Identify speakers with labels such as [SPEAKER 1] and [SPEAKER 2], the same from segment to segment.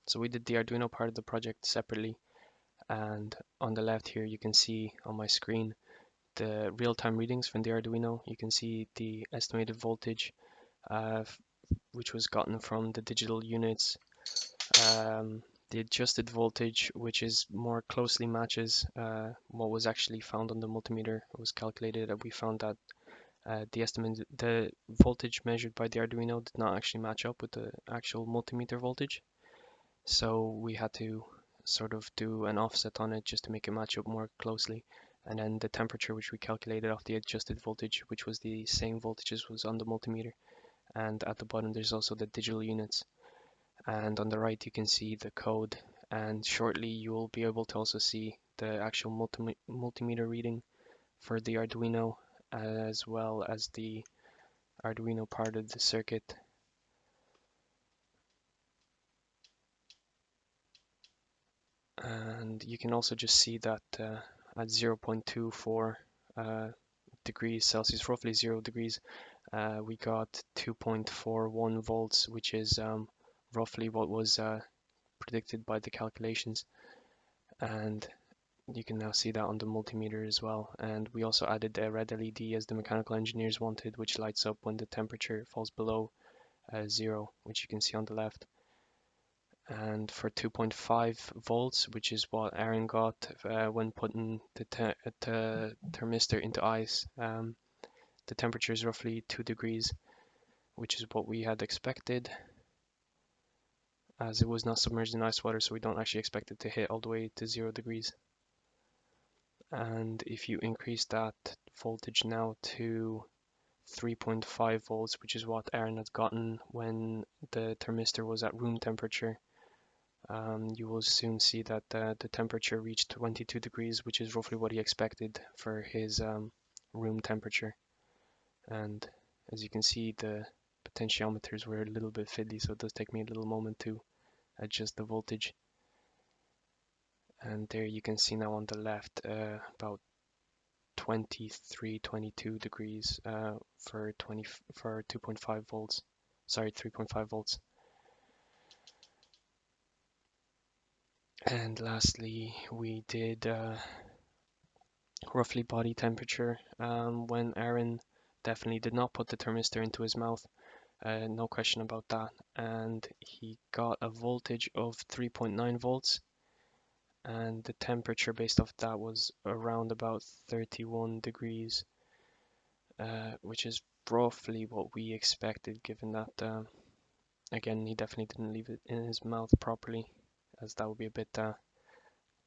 [SPEAKER 1] So we did the Arduino part of the project separately, and on the left here you can see on my screen the real-time readings from the Arduino. You can see the estimated voltage, which was gotten from the digital units, the adjusted voltage, which is more closely matches what was actually found on the multimeter. It was calculated, and we found that the voltage measured by the Arduino did not actually match up with the actual multimeter voltage. So we had to sort of do an offset on it just to make it match up more closely. And then the temperature, which we calculated off the adjusted voltage, which was the same voltage as was on the multimeter. And at the bottom, there's also the digital units. And on the right, you can see the code. And shortly, you will be able to also see the actual multimeter reading for the Arduino, as well as the Arduino part of the circuit. And you can also just see that at 0.24 degrees Celsius, roughly 0 degrees, we got 2.41 volts, which is roughly what was predicted by the calculations. And you can now see that on the multimeter as well. And we also added a red LED as the mechanical engineers wanted, which lights up when the temperature falls below 0, which you can see on the left. And for 2.5 volts, which is what Aaron got when putting the thermistor into ice, the temperature is roughly 2 degrees, which is what we had expected, as it was not submerged in ice water, so we don't actually expect it to hit all the way to 0 degrees. And if you increase that voltage now to 3.5 volts, which is what Aaron had gotten when the thermistor was at room temperature, you will soon see that the temperature reached 22 degrees, which is roughly what he expected for his room temperature. And as you can see, the potentiometers were a little bit fiddly, so it does take me a little moment to adjust the voltage. And there you can see now on the left about 23, 22 degrees for 2.5 volts. Sorry, 3.5 volts. And lastly, we did roughly body temperature when Aaron definitely did not put the thermistor into his mouth. No question about that. And he got a voltage of 3.9 volts. And the temperature based off that was around about 31 degrees, which is roughly what we expected, given that, again, he definitely didn't leave it in his mouth properly, as that would be a bit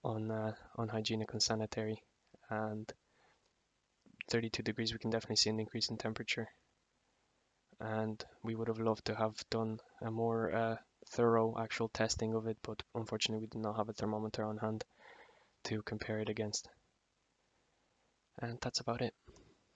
[SPEAKER 1] unhygienic and sanitary. And 32 degrees, we can definitely see an increase in temperature. And we would have loved to have done a more thorough actual testing of it, but unfortunately we did not have a thermometer on hand to compare it against. And that's about it.